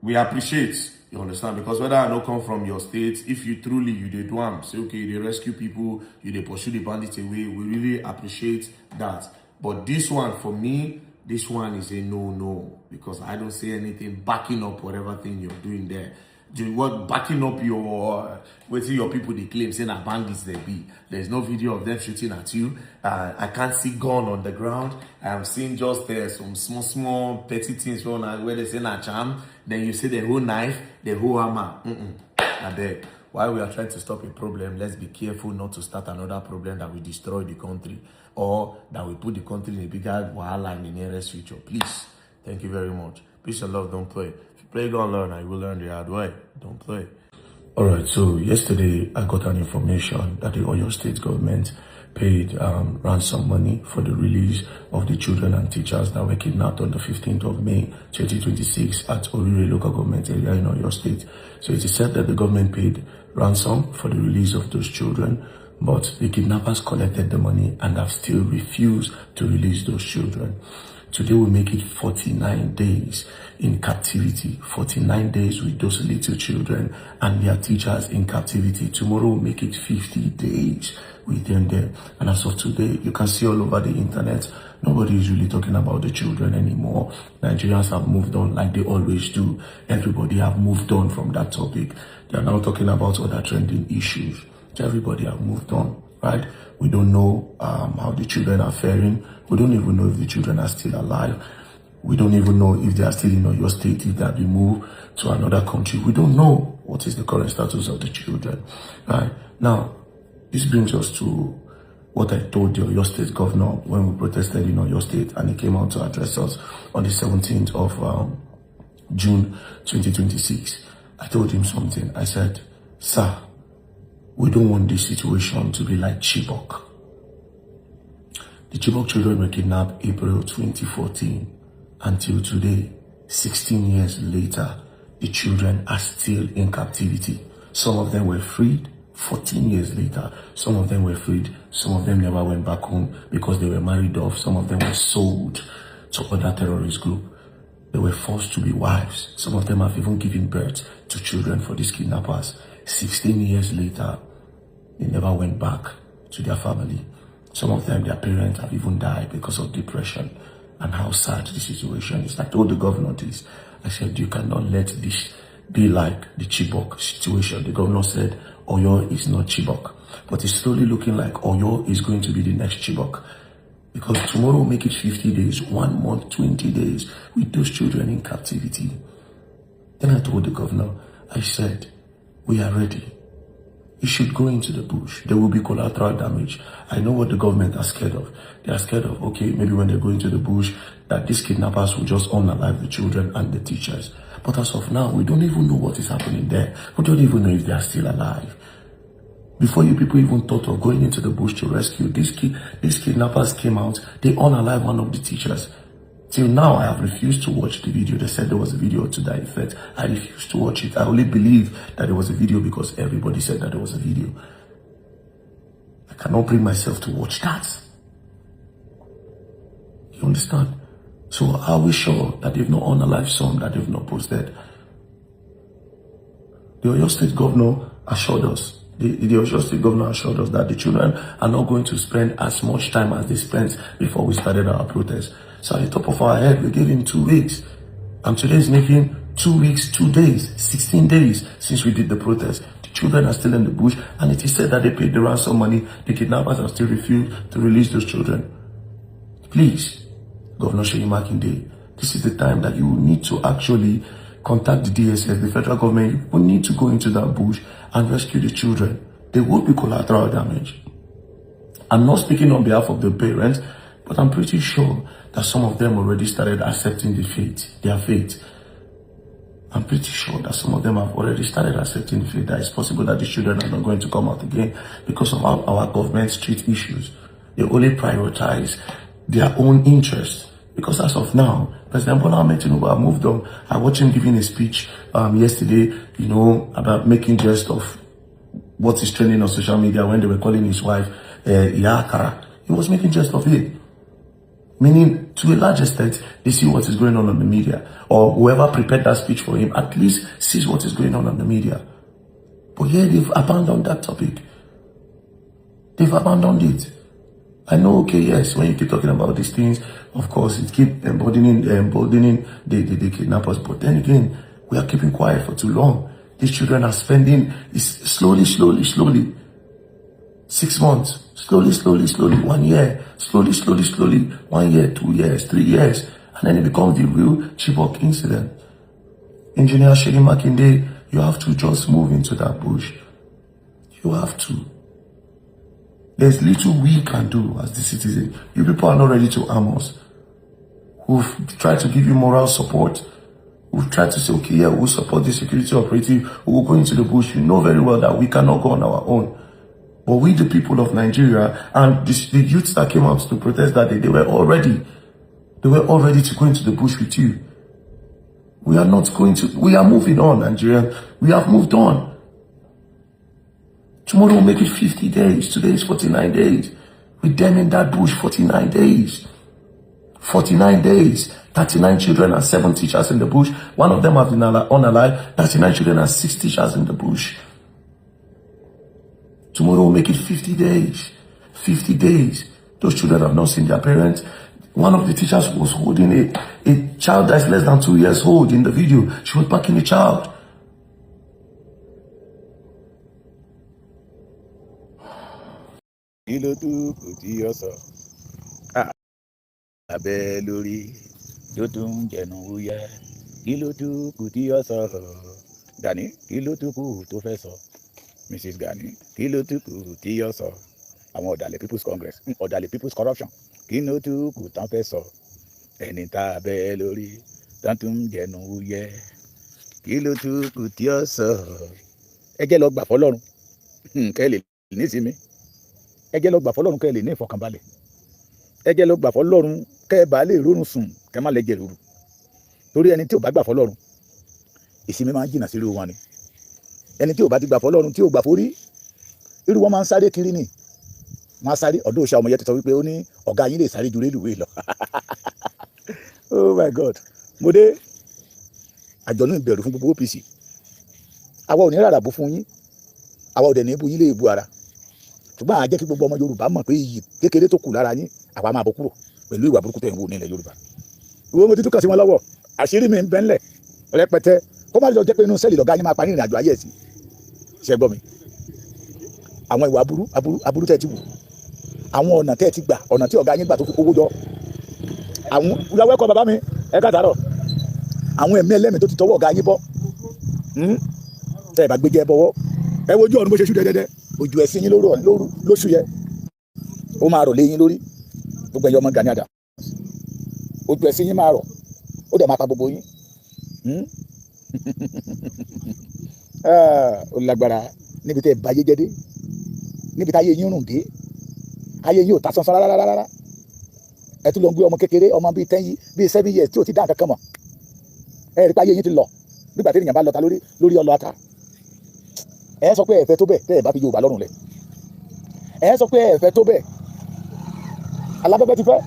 we appreciate, you understand? Because whether I not come from your state, if you truly, you did one, say, okay, they rescue people, you they pursue the bandits away, we really appreciate that. But this one, for me, this one is a no-no, because I don't see anything backing up whatever thing you're doing there. Backing up your, waiting your people they claim, saying that bandits they be. There's no video of them shooting at you. I can't see gun on the ground. I'm seeing just some small petty things where they say na charm. Then you see the whole knife, the whole hammer. I beg. While we are trying to stop a problem, let's be careful not to start another problem that will destroy the country or that will put the country in a bigger wahala in the nearest future. Please. Thank you very much. Peace and love. Don't play. If you play, go and learn. I will learn the hard way. Don't play. All right. So yesterday, I got an information that the Oyo State government paid ransom money for the release of the children and teachers that were kidnapped on the 15th of May 2026 at Orire local government area in Oyo State. So it is said that the government paid ransom for the release of those children, but the kidnappers collected the money and have still refused to release those children. Today we make it 49 days in captivity, 49 days with those little children and their teachers in captivity. Tomorrow we'll make it 50 days with them there. And as of today, you can see all over the internet, nobody is really talking about the children anymore. Nigerians have moved on like they always do. Everybody have moved on from that topic. They are now talking about other trending issues. Everybody have moved on, right? We don't know how the children are faring. We don't even know if the children are still alive. We don't even know if they are still in Oyo State, if they have been moved to another country. We don't know what is the current status of the children, right? Now, this brings us to what I told the Oyo State governor when we protested in Oyo State and he came out to address us on the 17th of June 2026. I told him something. I said, sir, we don't want this situation to be like Chibok. The Chibok children were kidnapped April 2014. Until today, 16 years later, the children are still in captivity. Some of them were freed 14 years later. Some of them were freed. Some of them never went back home because they were married off. Some of them were sold to other terrorist groups. They were forced to be wives. Some of them have even given birth to children for these kidnappers. 16 years later, they never went back to their family. Some of them, their parents have even died because of depression and how sad the situation is. I told the governor this. I said, you cannot let this be like the Chibok situation. The governor said, Oyo is not Chibok. But it's slowly looking like Oyo is going to be the next Chibok. Because tomorrow will make it 50 days, 1 month, 20 days with those children in captivity. Then I told the governor, I said, we are ready. You should go into the bush. There will be collateral damage. I know what the government are scared of. They are scared of, okay, maybe when they go into the bush, that these kidnappers will just unalive the children and the teachers. But as of now, we don't even know what is happening there. We don't even know if they are still alive. Before you people even thought of going into the bush to rescue, these kidnappers came out, they unalive one of the teachers. Till now, I have refused to watch the video. They said there was a video to that effect. I refused to watch it. I only believe that there was a video because everybody said that there was a video. I cannot bring myself to watch that. You understand? So are we sure that they've not unalived some that they've not posted? The Oyo State governor assured us, the Oyo State governor assured us that the children are not going to spend as much time as they spent before we started our protest. So at the top of our head, we gave him 2 weeks. And today is making 2 weeks, 2 days, 16 days since we did the protest. The children are still in the bush, and it is said that they paid the ransom money. The kidnappers have still refused to release those children. Please, Governor Seyi Makinde, this is the time that you need to actually contact the DSS, the federal government. You need to go into that bush and rescue the children. There will be collateral damage. I'm not speaking on behalf of the parents, but I'm pretty sure that some of them already started accepting their fate. I'm pretty sure that some of them have already started accepting the fate that it's possible that the children are not going to come out again because of our government's street issues. They only prioritize their own interests. Because as of now, President Bola Ahmed Tinubu moved on. I watched him giving a speech yesterday, about making jest of what is trending on social media when they were calling his wife Iyakara. He was making jest of it. Meaning, to a large extent, they see what is going on the media. Or whoever prepared that speech for him at least sees what is going on the media. But here they've abandoned that topic. They've abandoned it. I know, okay, yes, when you keep talking about these things, of course, it keeps emboldening the kidnappers. But then again, we are keeping quiet for too long. These children are spending slowly. 6 months. Slowly. 1 year. Slowly. 1 year, 2 years, 3 years. And then it becomes the real Chibok incident. Engineer Seyi Makinde, you have to just move into that bush. You have to. There's little we can do as the citizen. You people are not ready to arm us. We've tried to give you moral support. We've tried to say, okay, yeah, we'll support the security operative. We'll go into the bush. You know very well that we cannot go on our own. But we, the people of Nigeria, and the youths that came out to protest that day, they were all ready to go into the bush with you. We are moving on, Nigeria. We have moved on. Tomorrow will make it 50 days. Today is 49 days. With them in that bush, 49 days. 49 days. 39 children and 7 teachers in the bush. One of them has been unalive. 39 children and 6 teachers in the bush. Tomorrow will make it 50 days. 50 days. Those children have not seen their parents. One of the teachers was holding a child that's less than 2 years old in the video. She was packing the child. Kí ló tún kù tí ó sọ? Abẹ́ lórí tó tún jẹnu wúyẹ́. Kí ló tún kù tí ó sọ? Gani, kí ló tún kù tó fẹ́ sọ? Mrs. Gani, kí ló tún kù tí ó sọ? àwọn ọ̀dàlẹ̀ people's congress ọ̀dàlẹ̀ people's corruption kí ló tún kù tán fẹ́ sọ ẹni tá a bẹ́ lórí tán tún ń jẹnu wúyẹ́ kí ló tún kù tí ó sọ ẹ jẹ́ lọ gbà fọlọ́run kẹ́ lè nísìmí ẹ jẹ́ lọ gbà fọlọ́run kẹ́ lè ní ìfọkànbalẹ̀ ẹ jẹ́ lọ gbà fọlọ́run kẹ́ bá lè rórun sùn kẹ́ má lè jẹ rúru torí ẹni tí ò bá gbà fọlọ́run ìsinmi máa ń jìnnà sí irú wọn ni ẹni tí ò bá ti gbà fọlọ́run tí ò gbà forí irú wọn máa ń sáré kiri ni máa sáré ọ̀dọ́ òṣà ọmọ yẹn ti sọ wípé ó ní ọ̀gá yín lè sáré ju rélùwé lọ oh my god mo dé àjọ̀nú ìbẹ̀rù fún gbogbo OPC àwa ò ní rárá bó fún yín àwa ò dẹ̀ ní bú yín lé ebu ara ṣùgbọ́n àá jẹ́ kí gbogbo ọmọ Yorùbá mọ̀ pé iyì kékeré tó kù lára yín àwa máa bọ́ kúrò pẹ̀lú ìwà burúkú tẹ̀ ń wò nílẹ̀ Yorùbá ìwé mo ti túkọ̀ sí wọn lọ́wọ́ àṣírí mi ń bẹ ńlẹ̀ rẹpẹtẹ kó má lọ jẹ́ pé inú sẹ́ẹ̀lì lọ́gá yín máa parí ìrìn àjò ayé ẹ̀ sí ṣe gbọ́ mi àwọn ìwà aburú tẹ́ ti wù àwọn ọ̀nà tẹ́ ti gbà ọ̀nà tí ọ̀gá yín gbà tó fi kówó jọ àwọn ìyàwó ẹ̀kọ́ bàbá mi ẹ káàtàrọ̀ àwọn ẹ̀mí ẹlẹ́mìí tó ti tọwọ́ ọ̀gá yín bọ́ tẹ́ ẹ bá gbé jẹ́ bọ́wọ́ ẹ wojú ọ̀run bó ṣe ṣú dẹ́dẹ́dẹ́ ojú ẹ̀sìn yín lóṣù yẹ ó máa rọ̀ lé yín lórí gbogbo ẹ̀yọ́ ọmọ Gani Adams ojú ẹ̀sìn yín máa rọ̀ ó dẹ̀ máa pa gbogbo yín ó lágbára níbi tẹ́ ẹ bá yé jẹ́ dé níbi tá ayé yín rùn dé ayé yín ò ta sánsán rárá ẹ tún lọ ń gbé ọmọ kékeré ọmọ bíi 7 years tí ò ti dá nǹkan kan mọ̀ ẹ rí i pé ayé yín ti lọ nígbà tí ènìyàn bá lọta lórí ọlọ ata ẹ sọ pé ẹ fẹ́ tó bẹ́ẹ̀ tẹ́ ẹ bá fi Yorùbá lọ́rùn lẹ̀ ẹ sọ pé ẹ fẹ́ tó bẹ́ẹ̀ aláfẹ́fẹ́ ti fẹ́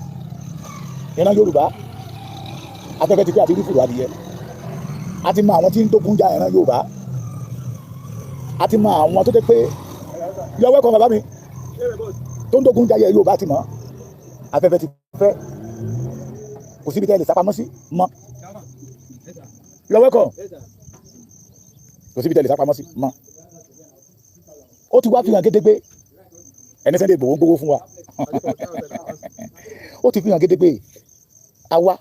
ìran Yorùbá afẹ́fẹ́ ti fẹ́ àti rífùrù adìyẹ a ti mọ àwọn tí ń dógun ja ìran Yorùbá a ti mọ àwọn tó jẹ́ pé yọwọ́ kan bàbá mi tó ń dógun ja Yorùbá ti mọ̀ afẹ́fẹ́ ti fẹ́ kò síbi tẹ́ ẹ lè sápamọ́ sí mọ́ yọwọ́ kan kò síbi tẹ́ ẹ lè sápamọ́ sí mọ́ ó ti wá fi hàn gédégbé ẹni Sunday Igboho ń gbowó fún wa ó ti fi hàn gédégbé àwa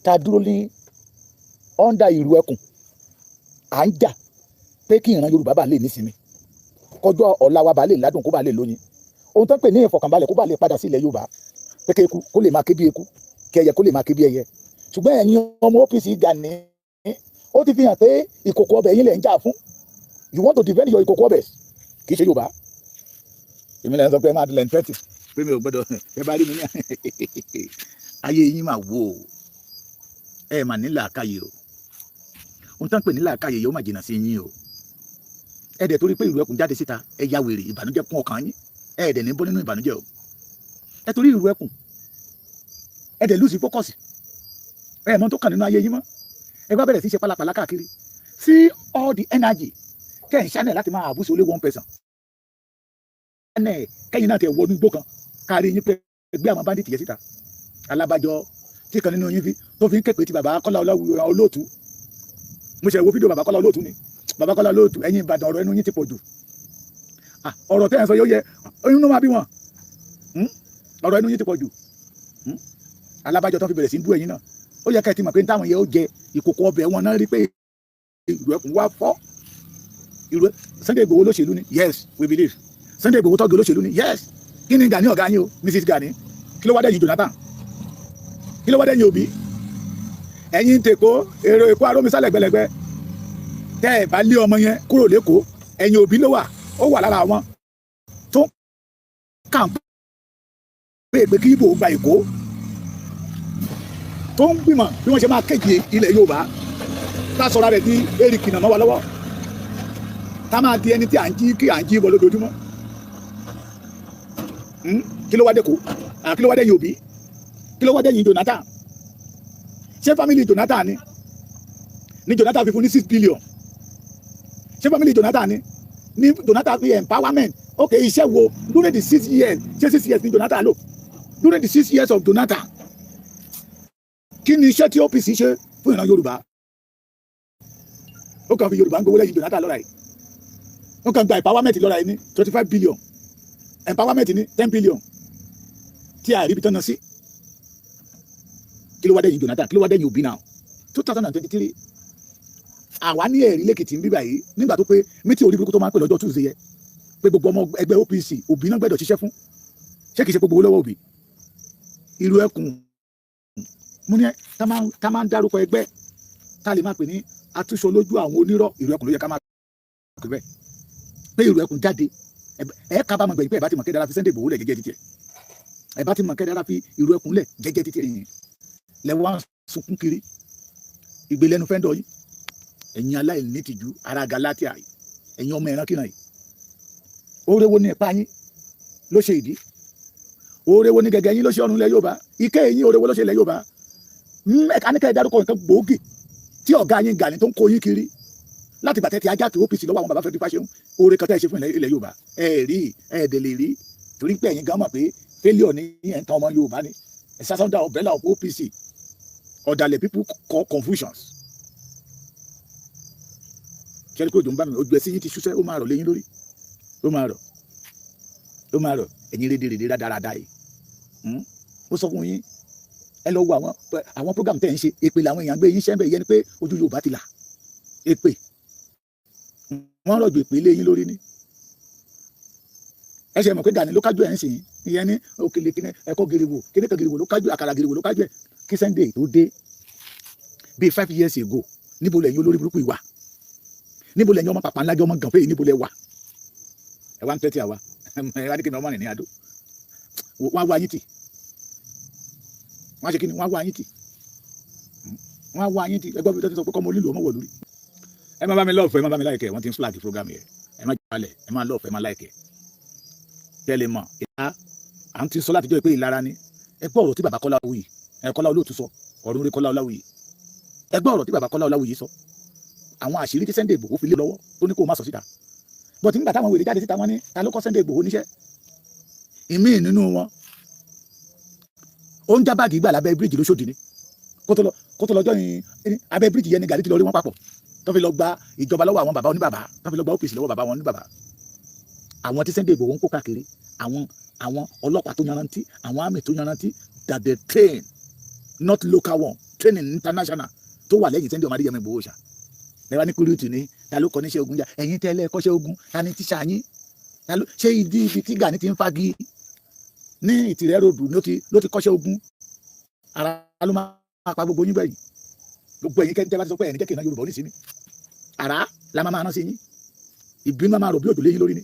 tá a dúró ní ọ́ndà ìrù ẹkùn à ń jà pé kí ìran Yorùbá bá lè nísinmi kọjọ́ ọ̀la wa bá lè ládùn kó bá lè lóyin ohun tó ń pè ní ìfọ̀kànbalẹ̀ kó bá lè padà sí ilẹ̀ Yorùbá pé kí eku kó lè máa ké bí eku kí ẹyẹ kó lè máa ké bí ẹyẹ ṣùgbọ́n ẹ̀yin ọmọ OPC Gani ó ti fi hàn pé ìkòkò ọbẹ̀ yín lẹ̀ ń jà fún you want to defend your ìkòkò ọbẹ̀ kì í ṣe Yorùbá èmi lẹ́yìn sọ pé ẹ máa dilẹ̀ ní 20 pé mi ò gbọ́dọ̀ ẹ bá rí mi ní ayé yín máa wò ó ẹ mà ní làákàyè o ohun tó ń pè ní làákàyè yóò máa jìnnà sí yín o ẹ dẹ̀ torí pé ìlú ẹkùn jáde síta ẹ ya wèrè ìbànújẹ́ kún ọkàn yín ẹ dẹ̀ ní bọ́ nínú ìbànújẹ́ o ẹ torí ìlú ẹkùn ẹ dẹ̀ lùsì fókọ̀sì ẹ mọ̀ tó kàn nínú ayé yín mọ́ ẹ bá bẹ̀rẹ̀ sí ṣe pálapàla káàkiri see all the energy kẹ́ ẹ̀ ń ṣánẹ̀ láti máa àbúṣe olé 1 person kẹ́yìn náà tẹ̀ wọnú igbó kan kárí yín pé ẹgbẹ́ àwọn bandit yẹ síta alábàjọ tí kan nínú yín fi tó fi ń képe ti bàbá Kọ́lá Olóòtú mo ṣe wo fídíò bàbá Kọ́lá Olóòtú ni bàbá Kọ́lá Olóòtú ẹ̀yin Ìbàdàn ọ̀rọ̀ ẹnu yín ti pọ̀ jù ọ̀rọ̀ tẹ́ ẹ̀ sọ yóò yẹ oyún náà máa bí wọn ọ̀rọ̀ ẹnu yín ti pọ̀ jù alábàjọ tó fi bẹ̀rẹ̀ sí ń bú ẹ̀yin náà ó yẹ ká ẹ ti mọ̀ pé táwọn yẹ ó jẹ ìkòkò ọbẹ̀ wọn náà rí pé ìlú ẹkùn wá fọ́ ìlú Sunday Igboho olóṣèlú ni yes we believe Sunday Igboho tọ́jú olóṣèlú ni yes kí ni Gani ọ̀gá yín o Mrs Gani kí ló wá dẹ́yìn Jonathan kí ló wá dẹ́yìn Obi ẹ̀yin tèkó èrò èkó arómisálẹ̀ gbẹlẹgbẹ tẹ́ ẹ̀ bá lé ọmọ yẹn kúrò lẹ́kọ̀ọ́ ẹ̀yin Obi ló wà ó wà lára àwọn tó kàn pé kí Ìgbò gba Èkó tó ń gbìmọ̀ bí wọ́n ṣe máa kéde ilẹ̀ Yorùbá lásọ̀rọ̀ rẹ̀ di erìkì náà mọ́ wa lọ́wọ́ tá máa di ẹni tí à ń jí kí à ń jí bọ́ lójoojúmọ́ kí ló wá dé kó kí ló wá dé yín Obi kí ló wá dé yín Jonathan ṣé family Jonathan ni Jonathan fi fún ní 6 billion ṣé family Jonathan ni Jonathan fi empowerment ok iṣẹ́ wo during the 6 years ṣé 6 years ni Jonathan lò during the 6 years of Jonathan kí ni iṣẹ́ tí OPC ṣe fún ìran Yorùbá ó kàn fi Yorùbá ń gbowó lẹ́yìn Jonathan lọ́ra yìí ó kàn gba empowerment lọ́ra yìí ní 25 billion empowerment ní 10 billion tí a rí ibi tán náà sí kí ló wá dẹ́yìn Jonathan kí ló wá dẹ́yìn Obi náà 2023 àwa ní ẹ̀rí lẹ́kìtì ń bíbà yìí nígbà tó pé mítí orí burúkú tó máa ń pè lọ́jọ́ Tuesday yẹ pé gbogbo ọmọ ẹgbẹ́ OPC Òbí náà gbẹ́dọ̀ ṣiṣẹ́ fún, ṣé kìí ṣe gbogbo lọ́wọ́ Òbí? Irú ẹkùn mo ní tá máa ń dárúkọ ẹgbẹ́ tá lè máa pè ní atúnṣe lójú àwọn onírọ́, irú ẹkùn ló yẹ ká máa pè bẹ́ẹ̀, pé irú ẹkùn jáde ẹ kábàámọ̀ gbẹ̀yìn pé ẹ bá ti mọ̀ Kẹ́dára fi Sunday Igboho lẹ̀ jẹ́jẹ́ títí ẹ bá ti mọ̀ Kẹ́dára fi irú ẹkùn lẹ̀ jẹ́jẹ́ títí ẹ̀yìn lẹ́wọ́ á sunkún kiri ìgbélẹ́nu fẹ́ńdọ̀ yìí, ẹ̀yin aláìní tìjú ara Galatia yìí, ẹ̀yin ọmọ ẹ̀rán kìnnà yìí, oore wo ni ẹ̀pá yín ló ṣe ìdí, oore wo ni gẹ́gẹ́ yín ló ṣe ọ̀run ilẹ̀ Yorùbá, ike yín oore wo ló ṣe ilẹ̀ Yorùbá, mẹ́káníkà ìdárúkọ nǹkan gbòógì tí ọ̀gá yín Gani tó ń kó yín kiri láti gbàtẹ́ ti ajá tó OPC lọ́wọ́ àwọn bàbá fẹ́ẹ́ dípá ṣeun, oore kan tẹ́ ẹ ṣe fún ilẹ̀ Yorùbá rí ẹ̀ẹ́dẹ̀ lè rí, torí pé ẹ̀yin gan mọ̀ pé failure ní ẹ̀ ń tan ọmọ Yorùbá ni ẹ̀ sásán dá umbrella of OPC ọ̀dàlẹ̀ people call confusions. Ṣẹ́ni pé òjò ń bá mi ojú ẹsẹ̀ yín ti ṣúṣẹ́, ó máa rọ̀ léyìn lórí, ó máa rọ̀ ẹ̀yin rédèrèdè rádaràda yìí. Ó sọ fún yín ẹ lọ wo àwọn program tẹ̀ ń ṣe, èpè làwọn èèyàn gbé yín ṣẹ́ ń bẹ̀ yẹn ni pé ojú Yorùbá ti là, èpè wọ́n rọ̀jò èpè lé yín lórí ni. Ẹ ṣe mọ̀ pé Gani ló kájú ẹ̀ ń sìn ìyẹn ní òkèlè kíní ẹ̀kọ́ gèrèwò kíní kan gèrèwò ló kájú, àkàrà gèrèwò ló kájú ẹ̀ kí Sunday tó dé bíi 5 years ago. Níbo lẹ́yìn olórí burúkú ìwà, níbo lẹ́yìn ọmọ pàpà ńlájọ́ ọmọ gàn pé níbo lẹ́ wà, ẹ wá ń tẹ́tí àwa ẹ wá ní kí ni ọmọ rìn ní adó, wọ́n á wá yín tì, wọ́n á ṣe kí ni wọ́n á wá yín tì, wọ́n á wá yín tì, ẹgbọ́n mi tó ti sọ pé kọ́ mo lílo ọmọ wọ̀ lórí. Ẹ má bá mi lọ́ọ̀fẹ́, ẹ má bá mi láìkẹ́, wọ́n ti ń flag program yẹn, ẹ má jalè, ẹ má lọ́ọ̀fẹ́, ẹ má láìkẹ́. Tẹ́lẹ̀ mọ̀ ìlà à ń ti sọ látijọ́ pé ìlara ni, ẹ gbọ́ ọ̀rọ̀ tí bàbá Kọ́lá Olóòtú Kọ́lá Olóòtú sọ, ọ̀rọ̀ orí Kọ́lá Olóòtú, ẹ gbọ́ ọ̀rọ̀ tí bàbá Kọ́lá Olóòtú sọ, àwọn àṣírí tí Sunday Igboho fi lé lọ́wọ́ tó ní kó má sọ síta, bọ́tí nígbà táwọn wèrè jáde síta wọ́n ní ta ló kọ́ Sunday Igboho níṣẹ́, ìmí nínú wọn ó ń já báàgì gbà lábẹ́ bíríìjì lóṣòdì ni, kó tó lọ́jọ́ yìí abẹ́ bíríìjì yẹn ni Gani ti lọ rí wọn papọ̀ tó fi lọ gba ìjọba lọ́wọ́ àwọn bàbá oníbàbá, tó fi lọ gba OPC lọ́wọ́ bàbá wọn oníbàbá. Àwọn tí Sunday Igboho ń kó káàkiri, àwọn ọlọ́pàá tó yanrantí, àwọn àmì tó yanrantí, that they train not local one, training international tó wà lẹ́yìn Sunday ọmọdé yẹmọ Igboho ṣá. Lẹ́wà ní kúrúùtù ní ta ló kọ́ níṣẹ́ ogun jà, ẹ̀yin tẹ́lẹ̀ kọ́ṣẹ́ ogun, ta ni tíṣà yín, ṣé ibi tí Gani ti ń fagi ní Ìtìrẹ́ ròdù ló ti kọ́ṣẹ́ ogun, ara ló máa pa gbogbo yín bẹ́yìn, gbogbo ẹ̀yin kẹ́ni tẹ́ bá ti sọ pé ẹ̀yin jẹ́ kí iná Yorùbá oníṣìí ara la máa rán sí yín, ìbínú máa rò bí òjò léyìn lórí ni,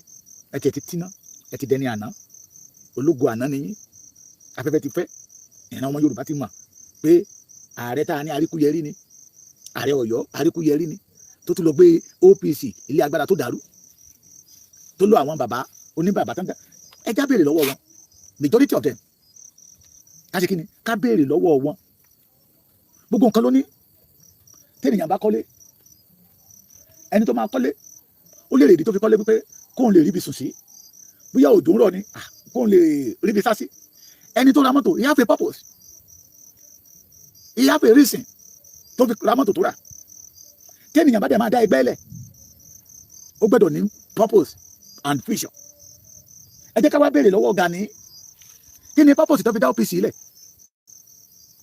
ẹ ti tíná, ẹ ti dẹni àná, ológo àná ni yín, afẹ́fẹ́ ti fẹ́, ìran ọmọ Yorùbá ti mọ̀ pé ààrẹ tá a ní Aríkúyẹrí ni, ààrẹ Ọ̀yọ́ Aríkúyẹrí ni, tó tún lọ gbé OPC ilé agbára tó dàrú, tó lọ àwọn bàbá oníbàbá tán ẹ já béèrè lọ́wọ́ wọn, majority of them ká ṣe kí ni ká béèrè lọ́wọ́ wọn. Gbogbo nǹkan ló ní tẹ́nìyàn bá kọ́lé, ẹni tó máa kọ́lé ó lè rèdí tó fi kọ́lé wípé kóun lè ríbi sùn sí, bóyá òjò ń rọ̀ ni kóun lè ríbi sá sí. Ẹni tó ra mọ́tò he have a purpose, he have a reason tó fi ra mọ́tò tó rà. Tẹ́nìyàn bá dẹ̀ máa dá ẹgbẹ́ lẹ̀ ó gbọ́dọ̀ ní purpose and vision. Ẹ jẹ́ ká wá béèrè lọ́wọ́ Gani kí ni purpose tó fi dá OPC lẹ̀,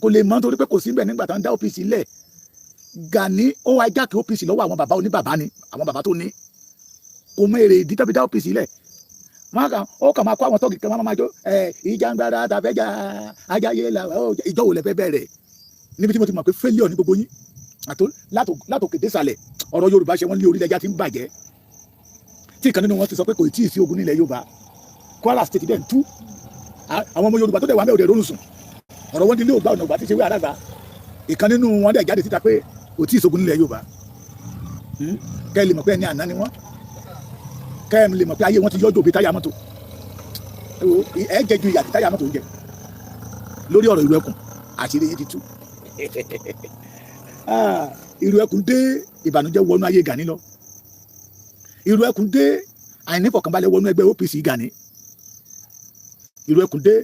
kò lè mọ̀ nítorí pé kò sí níbẹ̀ nígbà tó ń dá OPC lẹ̀. Gani ó wá jákè OPC lọ́wọ́ àwọn bàbá oníbàbá ni, àwọn bàbá tó ní, kò mọ èrè ìdí tó fi dá OPC lẹ̀. Ó kàn máa kó àwọn tọ́gì kan máa jó ìjàngbara tàbẹ́jà ajáyé ìjọ wò lẹ fẹ́ bẹ̀rẹ̀, níbi tí mo ti mọ̀ pé failure ní gbogbo yín látòkè désàlẹ̀. Ọ̀rọ̀ Yorùbá ṣe wọ́n lé orílẹ̀-èdè ti ń bàjẹ́, tí ìkan nínú wọn ti sọ pé kò tí ì sí ogun nílẹ̀ Yorùbá, Kwara State dẹ̀ ń tú, àwọn ọmọ Yorùbá tó dẹ̀ wà mẹ́ òde rórùn sùn, ọ̀rọ̀ wọn ti lé ògbà ọ̀nà ògbà tí ṣe wé àdàgbà. Ìkan nínú wọn dẹ̀ jáde síta pé kò tí ì sógun nílẹ̀ Yorùbá. Kẹ́ ẹ lè mọ̀ pé ẹni àná ni wọ́n, kẹ́ ẹ lè mọ̀ pé ayé wọn ti yọjú òbí táyà mọ́tò, ẹ jẹ́ ju ìyà tí táyà mọ́tò ń jẹ lórí ọ̀rọ̀ ìlú ẹkùn, àṣírí yìí ti tú. Ìlú ẹkùn dé, ìbànújẹ́ wọnú ayé Gani lọ. Ìlú ẹkùn dé, àìnífọ̀kànbalẹ̀ wọnú ẹgbẹ́ OPC Gani. Ìlú ẹkùn dé,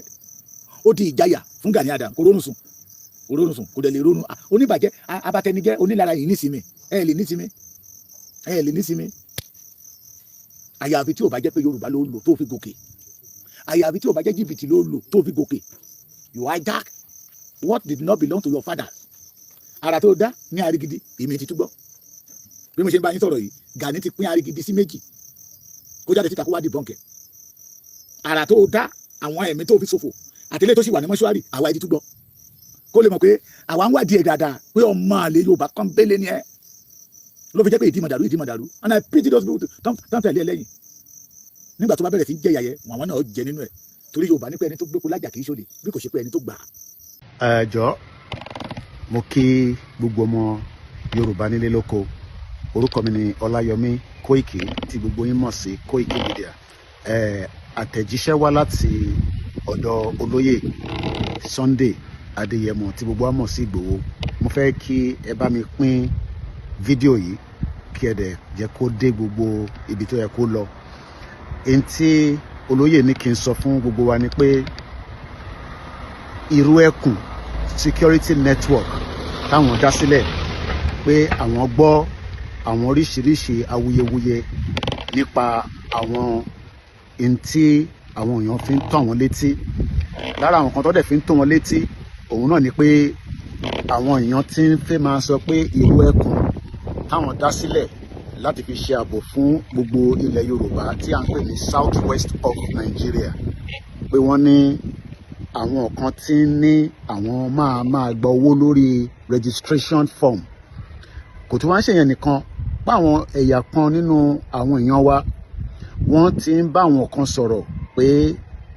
ó di ìjáyà fún Gani Adam, kò rónú sùn kò dẹ̀ lè rónú. Oníbàjẹ́ abatẹnijẹ́ onílára yìí nísìmí, ẹ lè nísìmí. Àyàfi tí ò bá jẹ́ pé Yorùbá ló lò tó fi gòkè, àyàfi tí ò bá jẹ́ jìbìtì ló lò tó fi gòkè. You hijack what did not belong to your father. Ara tó dá ní Arigidi èmi ti túbọ̀, bí mo ṣe ń bá yín sọ̀rọ̀ yìí, Gani ti pín Arigidi sí méjì, kó jáde síta kó wá di bọ́ǹkẹ̀ àrà tó dá àwọn ẹ̀mí tó fi ṣòfò àtẹlẹ́ tó sì wà ní mọ́ṣúárì àwa ẹ̀dí túgbọ́ kó lè mọ̀ pé àwa ń wádìí ẹ̀ dáadáa pé ọmọ àlè Yorùbá kan bẹ́lẹ̀ ni ẹ́ ló fi jẹ́ pé ìdí mọ̀dàrú and I pity those people tán tẹ̀lé ẹ lẹ́yìn nígbà tó bá bẹ̀rẹ̀ sí jẹ́ yàyẹ àwọn náà jẹ nínú ẹ̀ torí Yorùbá ní pé ẹni tó gbépo lájà kì í ṣòlè bí kò ṣe pé ẹni tó gbà á. ẹjọ́ mo kí gbogbo ọmọ Yorùbá nílé lóko orúkọ mi ni Ọláyọmí Kóìkì tí gbogbo yín mọ̀ sí Kóìkì Media. Àtẹ̀jíṣẹ́ wá láti ọ̀dọ̀ olóyè Sunday Adéyẹmọ tí gbogbo wa mọ̀ sí Ìgbòho. Mo fẹ́ kí ẹ bá mi pín fídíò yìí kí ẹ dẹ̀ jẹ́ kó dé gbogbo ibi tó yẹ kó lọ. Èyí tí olóyè ní kí n sọ fún gbogbo wa ni pé irú ẹkùn security network táwọn dá sílẹ̀ pé àwọn gbọ́ àwọn oríṣiríṣi awuyewuye nípa àwọn tí àwọn èèyàn fi ń tàn wọ́n létí. Lára àwọn kan tó dẹ̀ fi ń tàn wọ́n létí òun náà ni pé àwọn èèyàn ti ń fẹ́ máa sọ pé irú ẹkùn táwọn dá sílẹ̀ láti fi ṣe ààbò fún gbogbo ilẹ̀ Yorùbá tí à ń pè ní South West of Nigeria pé wọ́n ní àwọn kan tí ń ní àwọn máa gba owó lórí registration form. Kò tó wá ń ṣèyẹn nìkan pé àwọn ẹ̀yà kan nínú àwọn èèyàn wa wọ́n ti ń bá àwọn kan sọ̀rọ̀ pé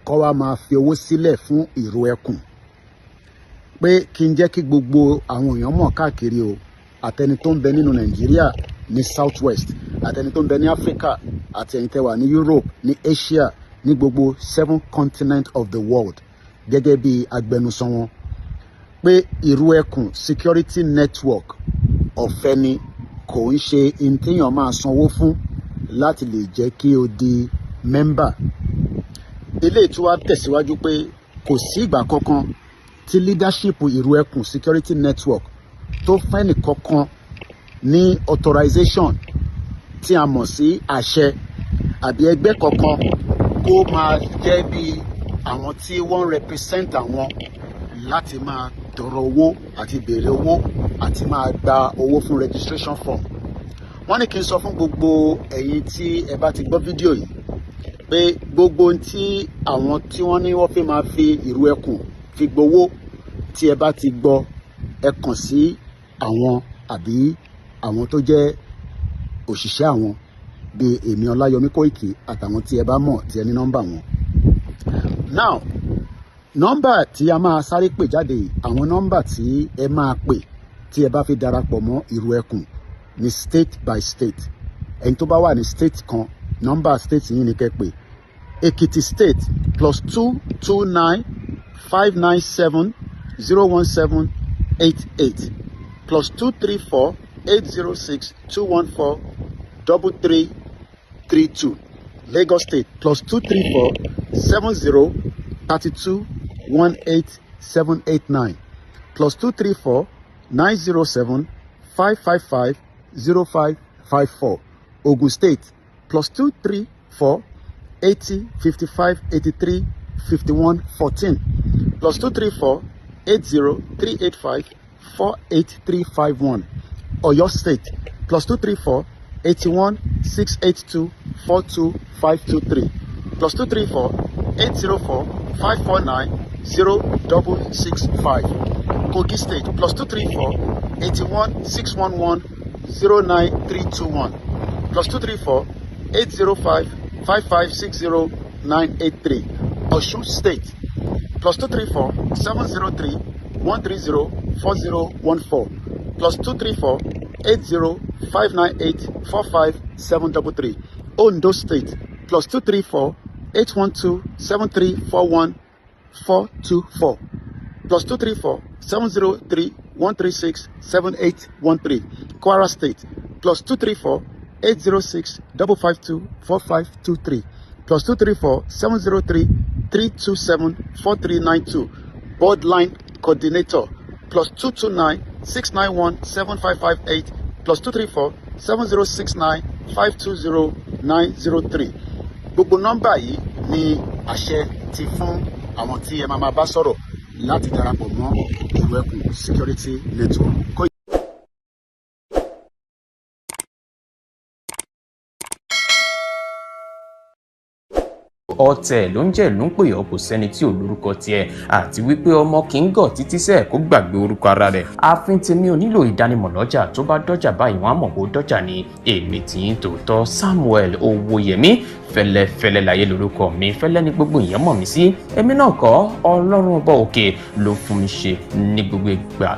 kó wá máa fi owó sílẹ̀ fún ìró ẹkùn pé kí n jẹ́ kí gbogbo àwọn èèyàn mọ̀ káàkiri o àtẹni tó ń bẹ nínú Nàìjíríà ní South West àtẹni tó ń bẹ ní Africa àti ẹ̀yin tẹ́ wà ní Europe ní Asia ní gbogbo 7 continents of the world gẹ́gẹ́ bí agbẹnusọ wọn pé ìró ẹkùn security network ọ̀fẹ́ ni kò ń ṣe ìtìyàn máa sanwó fún láti lè jẹ́ kí o di mẹ́mbà. Ilé ìtura tẹ̀síwájú pé kò sí ìgbà kankan tí leadership ìró ẹkùn security network tó fẹ́ nìkankan ní authorization tí a mọ̀ sí àṣẹ àbí ẹgbẹ́ kankan kó máa jẹ́ bí àwọn tí wọ́n represent àwọn láti máa tọrọ owó àti béèrè owó àti máa gba owó fún registration form. Wọ́n ní kí n sọ fún gbogbo ẹ̀yin tí ẹ bá ti gbọ́ fídíò yìí pé gbogbo tí àwọn tí wọ́n ní wọ́n fi máa fi ìró ẹkùn fi gbowó tí ẹ bá ti gbọ́ ẹ kàn sí àwọn àbí àwọn tó jẹ́ òṣìṣẹ́ àwọn bíi èmi Ọláyọmí Kóìkì àtàwọn tí ẹ bá mọ̀ tí ẹ ní nọ́mbà wọn. Now nọ́mbà tí a máa sáré pè jáde àwọn nọ́mbà tí ẹ máa pè tí ẹ bá fi darapọ̀ mọ́ ìró ẹkùn ní state by state. Ẹni tó bá wà ní state kan nọ́mbà state yìí ni kẹ́ pè. Ekiti state +229 597 017 88 +234 806 214 3332. Lagos state +234 70 32 18 789 +234 907 555 0554. Ogun state +234 80 55 83 51 14 +234 80 385 48351. Oyo state +234 81 682 42523 +234 804 549 0665. Kogi state +234 81 611 09321 +234 805 5560 983. Osun state +234 703 130 4014 +234 80 598 45733. Ondo state +234 812 7341 424 +234 703 136 7813. Kwara state +234 806 552 4523 +234 703 327 4392. Boardline coordinator +229 691 7558 +234 7069 520 903. Gbogbo nọ́mbà yìí ni àṣẹ ti fún àwọn tí ẹ máa bá sọ̀rọ̀ láti darapọ̀ mọ́ ìró ẹkùn security network. ọ̀tẹ̀ ló ń jẹ́ ìlú ń pè ọ́ kò sẹ́ni tí ò lórúkọ tiẹ̀ àti wípé ọmọ kì í gọ̀ títí sẹ́ẹ̀ kó gbàgbé orúkọ ara rẹ̀. ààfin tèmi ò nílò ìdánimọ̀ lọ́jà tó bá dọ́jà báyìí wọ́n á mọ̀ pé ó dọ́jà ní èmi tìyín tòótọ́ Samuel Owóyẹmí fẹ́lẹ́fẹ́lẹ́ láyé lórúkọ mi fẹ́lẹ́ ní gbogbo ìyẹn mọ̀ mí sí èmi náà kọ́ Ọlọ́run ọba òkè ló fún mi ṣe ní gbogbo ìgbà.